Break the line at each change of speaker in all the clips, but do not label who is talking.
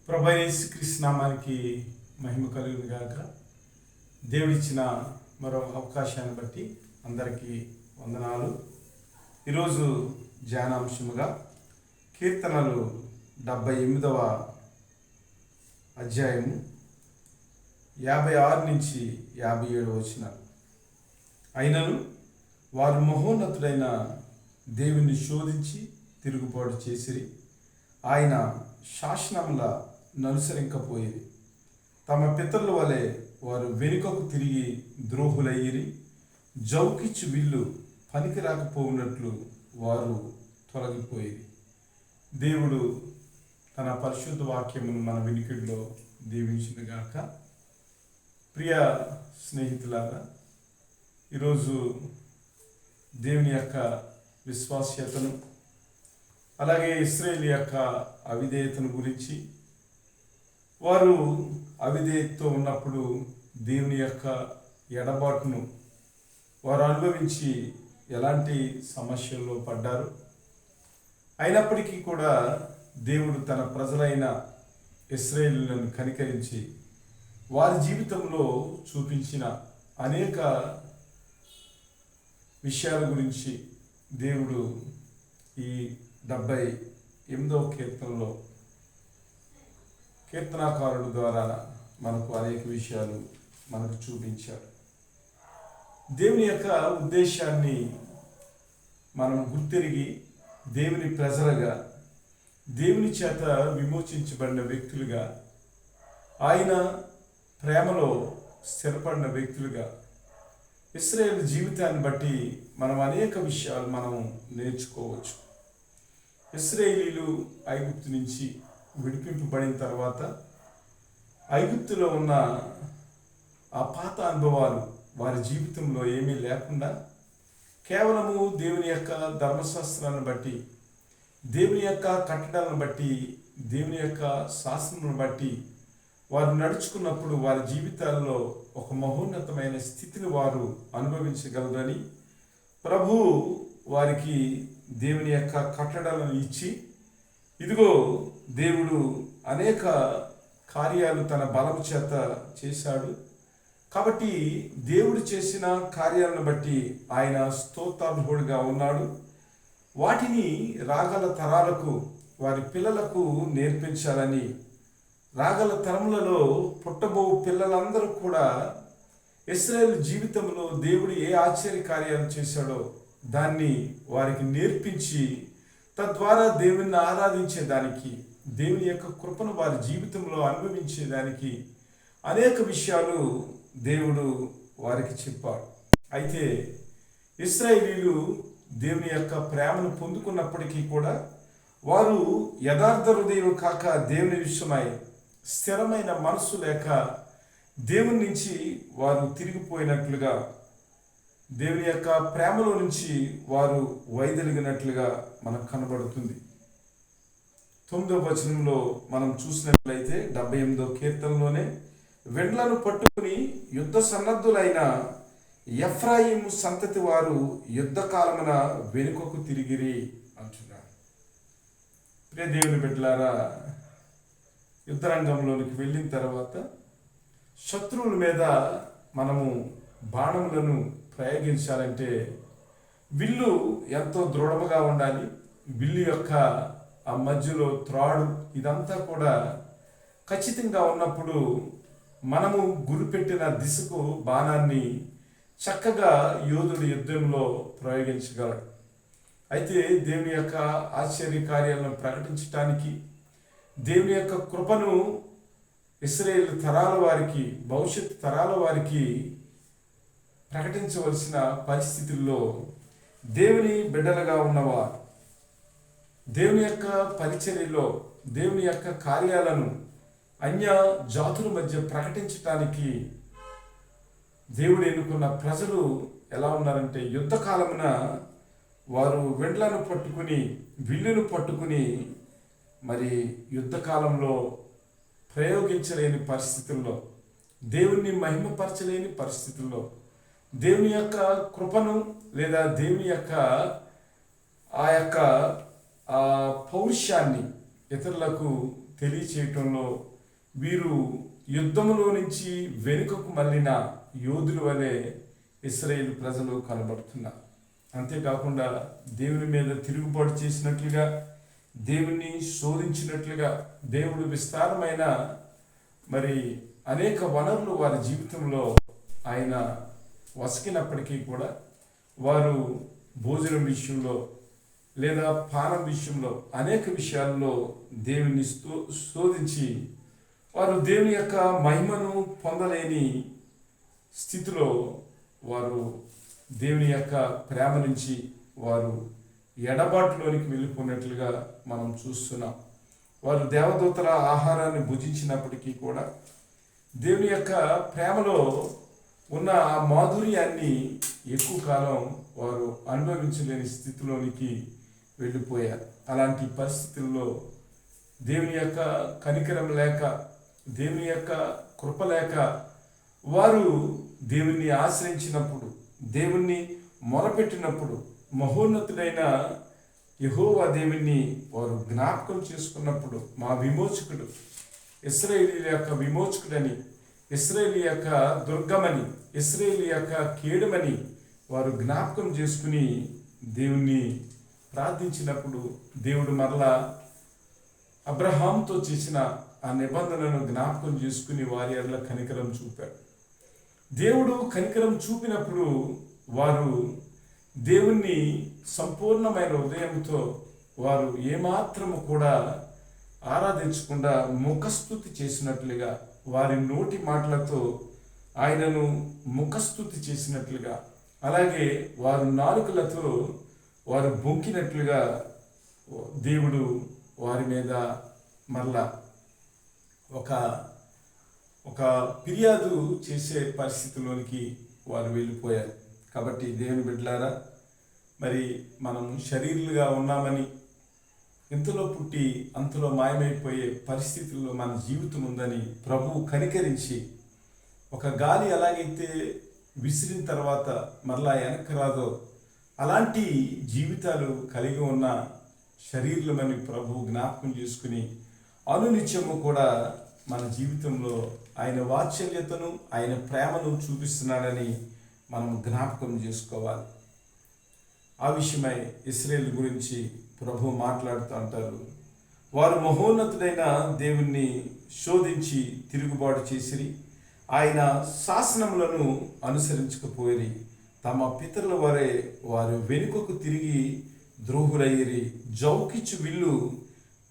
ప్రభు యేసుక్రీస్తు నామానికి మహిమ కలుగును గాక. దేవుడిచ్చిన మరో అవకాశాన్ని బట్టి అందరికీ వందనాలు. ఈరోజు ధ్యానాంశముగా కీర్తనలు 78వ అధ్యాయము 56 నుంచి 57 వచనాలు. అయినను వారు మహోన్నతుడైన దేవుని శోధించి తిరుగుబాటు చేసిరి, ఆయన శాసనముల ననుసరింకపోయేది. తమ పితరుల వలె వారు వెనుకకు తిరిగి ద్రోహులయ్యిరి. జౌకిచ్చు విల్లు పనికి రాకపోయినట్లు వారు తొలగిపోయేది. దేవుడు తన పరిశుద్ధ వాక్యమును మన వినికిడిలో దీవించునుగాక. ప్రియ స్నేహితులారా, ఈరోజు దేవుని యొక్క విశ్వాస్యతను, అలాగే ఇశ్రాయేలు యొక్క అవిధేయతను గురించి, వారు అవిధేయతతో ఉన్నప్పుడు దేవుని యొక్క ఎడబాటును వారు అనుభవించి ఎలాంటి సమస్యల్లో పడ్డారు. అయినప్పటికీ కూడా దేవుడు తన ప్రజలైన ఇశ్రాయేలులను కనికరించి వారి జీవితంలో చూపించిన అనేక విషయాల గురించి దేవుడు ఈ 78వ కీర్తనలో కీర్తనాకారుడు ద్వారా మనకు అనేక విషయాలు మనకు చూపించారు. దేవుని యొక్క ఉద్దేశాన్ని మనం గుర్తెరిగి దేవుని ప్రజలుగా, దేవుని చేత విమోచించబడిన వ్యక్తులుగా, ఆయన ప్రేమలో స్థిరపడిన వ్యక్తులుగా ఇశ్రాయేలు జీవితాన్ని బట్టి మనం అనేక విషయాలు మనం నేర్చుకోవచ్చు. ఇశ్రాయేలీలు ఐగుప్తు నుంచి విడిపింపబడిన తర్వాత ఐగుప్తులో ఉన్న ఆ పాత అనుభవాలు వారి జీవితంలో ఏమీ లేకుండా కేవలము దేవుని యొక్క ధర్మశాస్త్రాలను బట్టి, దేవుని యొక్క కట్టడాలను బట్టి, దేవుని యొక్క శాసనములను బట్టి వారు నడుచుకున్నప్పుడు వారి జీవితాల్లో ఒక మహోన్నతమైన స్థితిని వారు అనుభవించగలరని ప్రభు వారికి దేవుని యొక్క కట్టడాలను ఇచ్చి, ఇదిగో దేవుడు అనేక కార్యాలు తన బలము చేత చేశాడు కాబట్టి దేవుడు చేసిన కార్యాలను బట్టి ఆయన స్తోత్రార్హుడుగా ఉన్నాడు. వాటిని రాగల తరాలకు, వారి పిల్లలకు నేర్పించాలని, రాగల తరములలో పుట్టబో పిల్లలందరూ కూడా ఇశ్రాయేలు జీవితంలో దేవుడు ఏ ఆశ్చర్య కార్యాలు చేశాడో దాన్ని వారికి నేర్పించి తద్వారా దేవుని ఆరాధించేదానికి, దేవుని యొక్క కృపను వారి జీవితంలో అనుభవించేదానికి అనేక విషయాలు దేవుడు వారికి చెప్పాడు. అయితే ఇశ్రాయేలీలు దేవుని యొక్క ప్రేమను పొందుకున్నప్పటికీ కూడా వారు యథార్థ హృదయం కాక దేవుని విషయమై స్థిరమైన మనస్సు లేక దేవుని నుంచి వారు తిరిగిపోయినట్లుగా, దేవుని యొక్క ప్రేమలో నుంచి వారు వైదొలిగినట్లుగా మనకు కనబడుతుంది. 9వ వచనంలో మనం చూసినట్లయితే 78వ కీర్తనలోనే వెండ్లను పట్టుకుని యుద్ధ సన్నద్ధులైన ఎఫ్రాయిము సంతతి వారు యుద్ధ కాలమున వెనుకకు తిరిగిరి అంటున్నారు. ప్రియ దేవుని బిడ్డలారా, యుద్ధరంగంలోనికి వెళ్ళిన తర్వాత శత్రువుల మీద మనము బాణములను ప్రయోగించాలంటే విల్లు ఎంతో దృఢముగా ఉండాలి. విల్లు యొక్క ఆ మధ్యలో త్రాడు ఇదంతా కూడా ఖచ్చితంగా ఉన్నప్పుడు మనము గురిపెట్టిన దిశకు బాణాన్ని చక్కగా యోధుడు యుద్ధంలో ప్రయోగించగలడు. అయితే దేవుని యొక్క ఆశ్చర్య కార్యాలను ప్రకటించడానికి, దేవుని యొక్క కృపను ఇశ్రాయేలు తరాల వారికి, భవిష్యత్ తరాల వారికి ప్రకటించవలసిన పరిస్థితుల్లో దేవుని బిడ్డలుగా ఉన్నవారు దేవుని యొక్క పరిచర్యలో, దేవుని యొక్క కార్యాలను అన్య జాతుల మధ్య ప్రకటించటానికి దేవుడు ఎన్నుకున్న ప్రజలు ఎలా ఉన్నారంటే, యుద్ధ కాలమున వారు వెండ్లను పట్టుకుని, విల్లును పట్టుకుని మరి యుద్ధ కాలంలో ప్రయోగించలేని పరిస్థితుల్లో, దేవుణ్ణి మహిమపరచలేని పరిస్థితుల్లో, దేవుని యొక్క కృపను లేదా దేవుని యొక్క ఆ యొక్క పౌరుషాన్ని ఇతరులకు తెలియచేయటంలో వీరు యుద్ధములో నుంచి వెనుకకు మళ్ళిన యోధుల వలె ఇశ్రాయేలు ప్రజలు కనబడుతున్నారు. అంతేకాకుండా దేవుని మీద తిరుగుబాటు చేసినట్లుగా, దేవుణ్ణి శోధించినట్లుగా, దేవుడు విస్తారమైన అనేక వనరులు వారి జీవితంలో ఆయన వసికినప్పటికీ కూడా వారు భోజనం విషయంలో లేదా పానం విషయంలో అనేక విషయాల్లో దేవుని శోధించి వారు దేవుని యొక్క మహిమను పొందలేని స్థితిలో వారు దేవుని యొక్క ప్రేమ నుంచి వారు ఎడబాటులోనికి వెళ్ళిపోయినట్లుగా మనం చూస్తున్నాం. వారు దేవదూతల ఆహారాన్ని భుజించినప్పటికీ కూడా దేవుని యొక్క ప్రేమలో ఉన్న ఆ మాధుర్యాన్ని ఎక్కువ కాలం వారు అనుభవించలేని స్థితిలోనికి వెళ్ళిపోయారు. అలాంటి పరిస్థితుల్లో దేవుని యొక్క కనికరం లేక, దేవుని యొక్క కృప లేక వారు దేవుణ్ణి ఆశ్రయించినప్పుడు, దేవుణ్ణి మొరపెట్టినప్పుడు, మహోన్నతుడైన యెహోవా దేవుణ్ణి వారు జ్ఞాపకం చేసుకున్నప్పుడు, మా విమోచకుడు, ఇశ్రాయేలీయుల యొక్క విమోచకుడని, ఇశ్రాయేలు యొక్క దుర్గమని, ఇశ్రాయేలు యొక్క కేడమని వారు జ్ఞాపకం చేసుకుని దేవుణ్ణి ప్రార్థించినప్పుడు దేవుడు మరలా అబ్రహాంతో చేసిన ఆ నిబంధనను జ్ఞాపకం చేసుకుని వారి ఎడల కనికరం చూపాడు. దేవుడు కనికరం చూపినప్పుడు వారు దేవుణ్ణి సంపూర్ణమైన హృదయంతో వారు ఏమాత్రము కూడా ఆరాధించకుండా ముఖస్తుతి చేసినట్లుగా, వారి నోటి మాటలతో ఆయనను ముఖస్తుతి చేసినట్లుగా, అలాగే వారు నాలుకలతో వారు బొంకినట్లుగా దేవుడు వారి మీద మరలా ఒక ఫిర్యాదు చేసే పరిస్థితిలోనికి వారు వెళ్ళిపోయారు. కాబట్టి దేవుని బిడ్డలారా, మనం శరీరులుగా ఉన్నామని ఇంతలో పుట్టి అంతలో మాయమైపోయే పరిస్థితుల్లో మన జీవితం ఉందని ప్రభువు కనికరించి, ఒక గాలి ఎలాగైతే విసిరిన తర్వాత మరలా వెనక్కి రాదో అలాంటి జీవితాలు కలిగి ఉన్న శరీరులమని ప్రభువు జ్ఞాపకం చేసుకుని అనునిత్యము కూడా మన జీవితంలో ఆయన వాత్సల్యతను, ఆయన ప్రేమను చూపిస్తున్నాడని మనం జ్ఞాపకం చేసుకోవాలి. ఆ విషయమై ఇశ్రాయేలు గురించి ప్రభు మాట్లాడుతూ అంటారు, వారు మహోన్నతుడైన దేవుణ్ణి శోధించి తిరుగుబాటు చేసిరి, ఆయన శాసనములను అనుసరించకపోయిరి, తమ పితరుల వరే వారు వెనుకకు తిరిగి ద్రోహులయ్యిరి, జౌకిచ్చు విల్లు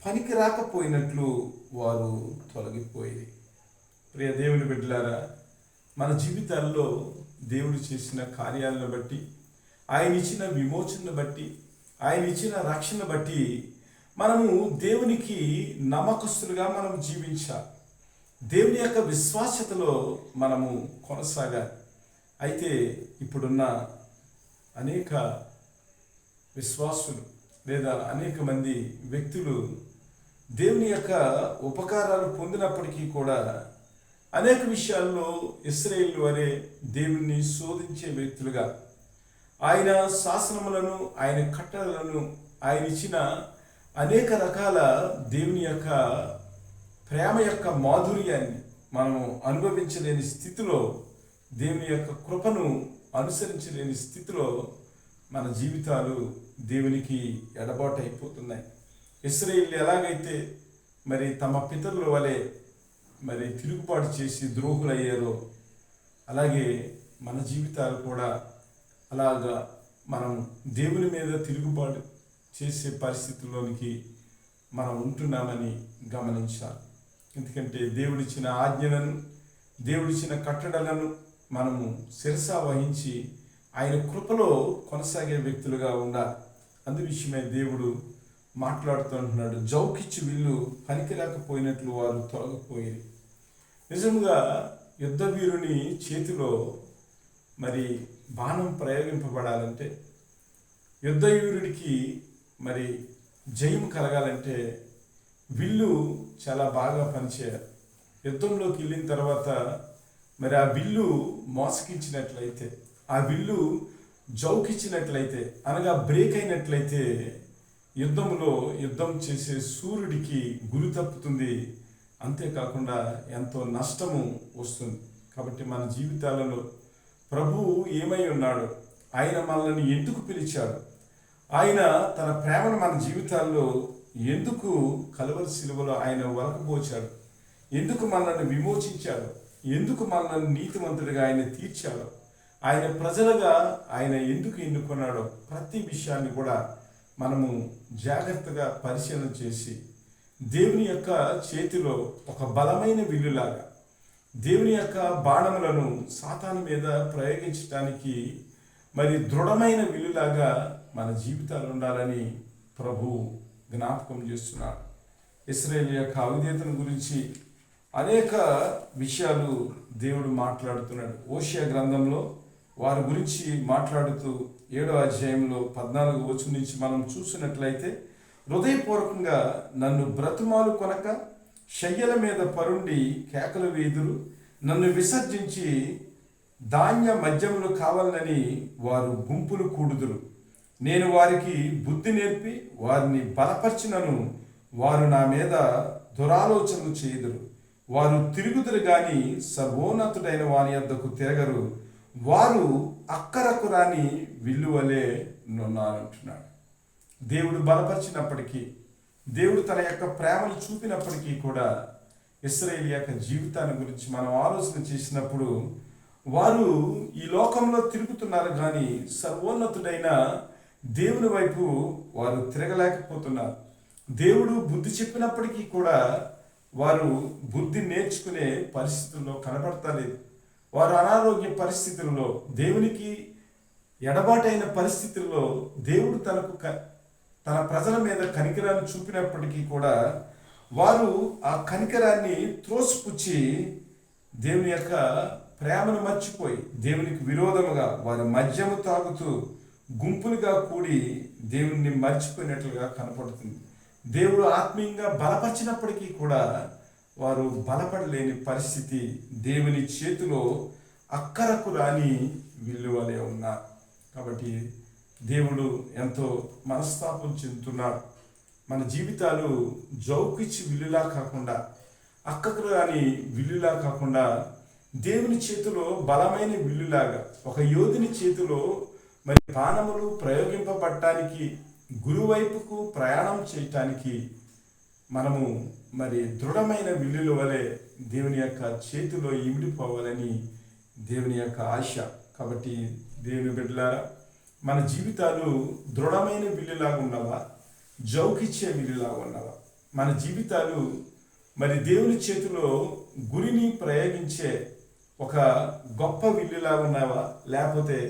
పనికి రాకపోయినట్లు వారు తొలగిపోయిరి. ప్రియ దేవుని బిడ్డలారా, మన జీవితాల్లో దేవుడు చేసిన కార్యాలను బట్టి, ఆయన ఇచ్చిన విమోచనను బట్టి, ఆయన ఇచ్చిన రక్షణ బట్టి మనము దేవునికి నమ్మకస్తులుగా మనం జీవించాలి. దేవుని యొక్క విశ్వాసతలో మనము కొనసాగాలి. అయితే ఇప్పుడున్న అనేక విశ్వాసులు లేదా అనేక మంది వ్యక్తులు దేవుని యొక్క ఉపకారాలు పొందినప్పటికీ కూడా అనేక విషయాల్లో ఇశ్రాయేలు వలె దేవుణ్ణి శోధించే వ్యక్తులుగా, ఆయన శాసనములను, ఆయన కట్టడలను, ఆయన ఇచ్చిన అనేక రకాల దేవుని యొక్క ప్రేమ యొక్క మాధుర్యాన్ని మనము అనుభవించలేని స్థితిలో, దేవుని యొక్క కృపను అనుసరించలేని స్థితిలో మన జీవితాలు దేవునికి ఎడబాటు అయిపోతున్నాయి. ఇశ్రాయేలు ఎలాగైతే తమ పితరుల వలె తిరుగుబాటు చేసి ద్రోహులయ్యారో అలాగే మన జీవితాలు కూడా అలాగా మనం దేవుని మీద తిరుగుబాటు చేసే పరిస్థితుల్లోనికి మనం ఉంటున్నామని గమనించాలి. ఎందుకంటే దేవుడిచ్చిన ఆజ్ఞలను, దేవుడిచ్చిన కట్టడలను మనము శిరసా వహించి ఆయన కృపలో కొనసాగే వ్యక్తులుగా ఉండాలి. అందు విషయమై దేవుడు మాట్లాడుతూ అంటున్నాడు, జౌకిచ్చు విల్లు పనికిరాకపోయినట్లు వారు తొలగిపోయేది. నిజంగా యుద్ధ వీరుని చేతిలో బాణం ప్రయోగింపబడాలంటే, యుద్ధ వీరుడికి జయం కలగాలంటే విల్లు చాలా బాగా పనిచేయాలి. యుద్ధంలోకి వెళ్ళిన తర్వాత ఆ విల్లు మోసగించినట్లయితే, ఆ విల్లు జౌకిచ్చినట్లయితే, అనగా బ్రేక్ అయినట్లయితే యుద్ధం చేసే సూర్యుడికి గురి తప్పుతుంది, అంతేకాకుండా ఎంతో నష్టము వస్తుంది. కాబట్టి మన జీవితాలలో ప్రభువు ఏమై ఉన్నాడు, ఆయన మనల్ని ఎందుకు పిలిచాడు, ఆయన తన ప్రేమను మన జీవితాల్లో ఎందుకు కలువరి శిలువలో ఆయన వలకపోచాడు, ఎందుకు మనల్ని విమోచించాడు, ఎందుకు మనల్ని నీతిమంతుడిగా ఆయన తీర్చాడు, ఆయన ప్రజలుగా ఆయన ఎందుకు ఎన్నుకున్నాడో ప్రతి విషయాన్ని కూడా మనము జాగ్రత్తగా పరిశీలన చేసి దేవుని యొక్క చేతిలో ఒక బలమైన విల్లులాగా దేవుని యొక్క బాణములను సాతాను మీద ప్రయోగించడానికి మరి దృఢమైన విల్లులాగా మన జీవితాలు ఉండాలని ప్రభు జ్ఞాపకం చేస్తున్నాడు. ఇశ్రాయేలు యొక్క అవిధేయతను గురించి అనేక విషయాలు దేవుడు మాట్లాడుతున్నాడు. హోషేయ గ్రంథంలో వారి గురించి మాట్లాడుతూ 7వ అధ్యాయంలో 14వ వచనం నుంచి మనం చూసినట్లయితే, హృదయపూర్వకంగా నన్ను బ్రతుమాలు కొనక శయ్యల మీద పరుండి కేకలు వేదురు, నన్ను విసర్జించి ధాన్య మద్యములు కావాలని వారు గుంపులు కూడుదురు. నేను వారికి బుద్ధి నేర్పి వారిని బలపరిచినను వారు నా మీద దురాలోచనలు చేయుదురు. వారు తిరుగుదురు గాని సర్వోన్నతుడైన వాని యొద్దకు తిరగరు. వారు అక్కరకు రాని విల్లువలే నున్నారంటున్నాడు. దేవుడు బలపరిచినప్పటికీ, దేవుడు తన యొక్క ప్రేమను చూపినప్పటికీ కూడా ఇశ్రాయేలు యొక్క జీవితాన్ని గురించి మనం ఆలోచన చేసినప్పుడు వారు ఈ లోకంలో తిరుగుతున్నారు కానీ సర్వోన్నతుడైన దేవుని వైపు వారు తిరగలేకపోతున్నారు. దేవుడు బుద్ధి చెప్పినప్పటికీ కూడా వారు బుద్ధి నేర్చుకునే పరిస్థితుల్లో కనబడతలేదు. వారు అనారోగ్య పరిస్థితుల్లో, దేవునికి ఎడబాటైన పరిస్థితుల్లో దేవుడు తన ప్రజల మీద కనికరాన్ని చూపినప్పటికీ కూడా వారు ఆ కనికరాన్ని త్రోసిపుచ్చి దేవుని యొక్క ప్రేమను మర్చిపోయి దేవునికి విరోధముగా వారి మద్యము తాగుతూ గుంపులుగా కూడి దేవుణ్ణి మర్చిపోయినట్లుగా కనపడుతుంది. దేవుడు ఆత్మీయంగా బలపరిచినప్పటికీ కూడా వారు బలపడలేని పరిస్థితి, దేవుని చేతిలో అక్కరకు రాని విల్లువలే ఉన్నారు. కాబట్టి దేవుడు ఎంతో మనస్తాపం చెందుతున్నాడు. మన జీవితాలు జౌకిచ్చి విల్లులా కాకుండా, అక్కకు రాని విల్లులా కాకుండా దేవుని చేతిలో బలమైన విల్లులాగా, ఒక యోధుని చేతిలో మరి బాణములు ప్రయోగింపబడటానికి, గురువైపుకు ప్రయాణం చేయటానికి మనము మరి దృఢమైన విల్లుల వలె దేవుని యొక్క చేతిలో ఇమిడిపోవాలని దేవుని యొక్క ఆశ. కాబట్టి దేవుని బిడ్డలారా, మన జీవితాలు దృఢమైన విల్లులాగా ఉన్నవా, జౌకిచ్చే విల్లులాగా ఉన్నవా? మన జీవితాలు మరి దేవుని చేతిలో గురిని ప్రయోగించే ఒక గొప్ప విల్లులాగా ఉన్నావా, లేకపోతే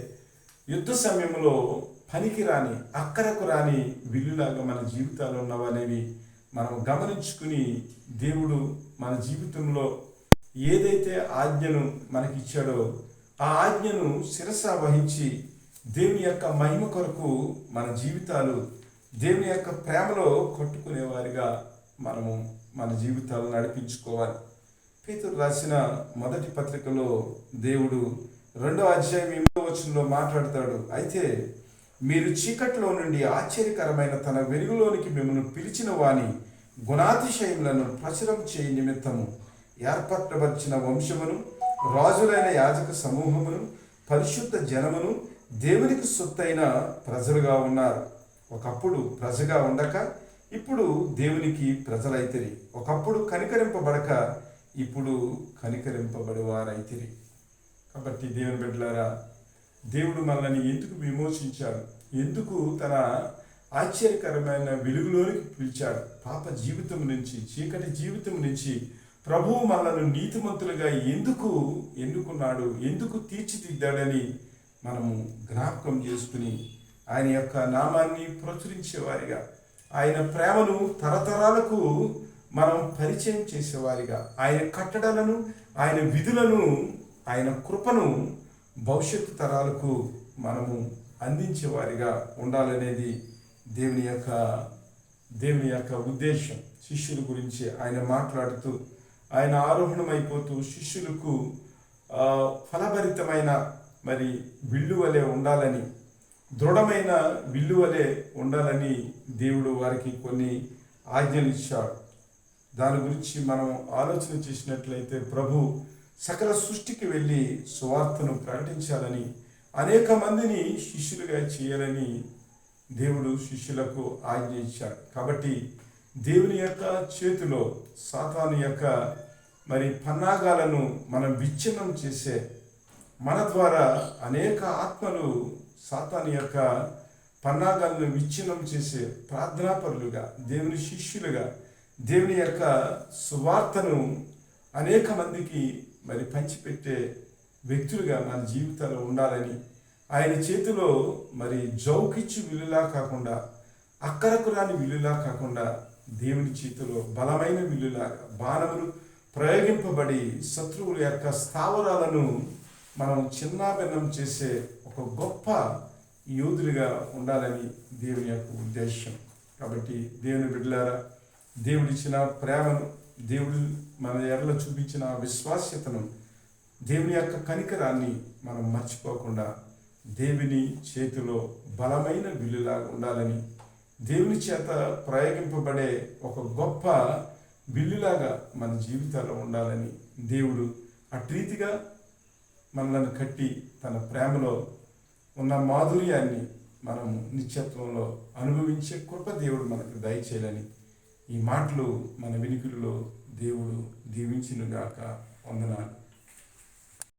యుద్ధ సమయంలో పనికి రాని, అక్కరకు రాని విల్లులాగా మన జీవితాలు ఉన్నావా అనేవి మనం గమనించుకుని, దేవుడు మన జీవితంలో ఏదైతే ఆజ్ఞను మనకిచ్చాడో ఆ ఆజ్ఞను శిరస వహించి దేవుని యొక్క మహిమ కొరకు మన జీవితాలు దేవుని యొక్క ప్రేమలో కట్టుకునేవారిగా మనము మన జీవితాలు నడిపించుకోవాలి. పేతురు రాసిన మొదటి పత్రికలో దేవుడు 2వ అధ్యాయం 8వ వచనంలో మాట్లాడతాడు. అయితే మీరు చీకట్లో నుండి ఆశ్చర్యకరమైన తన వెలుగులోనికి మిమ్మల్ని పిలిచిన వాని గుణాతిశయములను ప్రచురం చేయ నిమిత్తము ఏర్పరచబడిన వంశమును, రాజులైన యాజక సమూహమును, పరిశుద్ధ జనమును, దేవునికి సొత్తైన ప్రజలుగా ఉన్నారు. ఒకప్పుడు ప్రజగా ఉండక ఇప్పుడు దేవునికి ప్రజలైతిరి. ఒకప్పుడు కనికరింపబడక ఇప్పుడు కనికరింపబడేవారైతిరి. కాబట్టి దేవుని బిడ్డలారా, దేవుడు మనల్ని ఎందుకు విమోచించాడు, ఎందుకు తన ఆశ్చర్యకరమైన వెలుగులోనికి పిలిచాడు, పాప జీవితం నుంచి, చీకటి జీవితం నుంచి ప్రభువు మనల్ని నీతిమంతులుగా ఎందుకు ఎన్నుకున్నాడు, ఎందుకు తీర్చిదిద్దాడని మనము జ్ఞాపకం చేసుకుని ఆయన యొక్క నామాన్ని ప్రచురించేవారిగా, ఆయన ప్రేమను తరతరాలకు మనం పరిచయం చేసేవారిగా, ఆయన కట్టడలను, ఆయన విధులను, ఆయన కృపను భవిష్యత్తు తరాలకు మనము అందించేవారిగా ఉండాలనేది దేవుని యొక్క ఉద్దేశం. శిష్యుల గురించి ఆయన మాట్లాడుతూ, ఆయన ఆరోహణమైపోతూ శిష్యులకు ఫలభరితమైన మరి విల్లు వలె ఉండాలని, దృఢమైన విల్లు వలె ఉండాలని దేవుడు వారికి కొన్ని ఆజ్ఞలు ఇచ్చాడు. దాని గురించి మనం ఆలోచన చేసినట్లయితే ప్రభు సకల సృష్టికి వెళ్ళి సువార్తను ప్రకటించాలని, అనేక మందిని శిష్యులుగా చేయాలని దేవుడు శిష్యులకు ఆజ్ఞ ఇచ్చాడు. కాబట్టి దేవుని యొక్క చేతిలో సాతాను యొక్క పన్నాగాలను మనం విచ్ఛిన్నం చేసే, మన ద్వారా అనేక ఆత్మలు సాతాను యొక్క పన్నాగాలను విచ్ఛిన్నం చేసే ప్రార్థనాపరులుగా, దేవుని శిష్యులుగా, దేవుని యొక్క సువార్తను అనేక మందికి పంచిపెట్టే వ్యక్తులుగా మన జీవితాల్లో ఉండాలని, ఆయన చేతిలో జౌకిచ్చు విల్లులా కాకుండా, అక్కరకు రాని విల్లులా కాకుండా, దేవుని చేతిలో బలమైన విల్లులాగా బాణములు ప్రయోగింపబడి శత్రువుల యొక్క స్థావరాలను మనం చిన్నాభిన్నం చేసే ఒక గొప్ప యోధులుగా ఉండాలని దేవుని యొక్క ఉద్దేశం. కాబట్టి దేవుని బిడ్డలారా, దేవుడిచ్చిన ప్రేమను, దేవుడు మన ఎడల చూపించిన విశ్వాస్యతను, దేవుని యొక్క కనికరాన్ని మనం మర్చిపోకుండా దేవుని చేతిలో బలమైన విల్లులాగా ఉండాలని, దేవుని చేత ప్రయోగింపబడే ఒక గొప్ప విల్లులాగా మన జీవితాల్లో ఉండాలని దేవుడు అట్రీతిగా మనల్ని కట్టి తన ప్రేమలో ఉన్న మాధుర్యాన్ని మనం నిత్యత్వంలో అనుభవించే కృప దేవుడు మనకు దయచేయాలని ఈ మాటలు మన వినికిడిలో దేవుడు దీవించునుగాక. వందనాలు.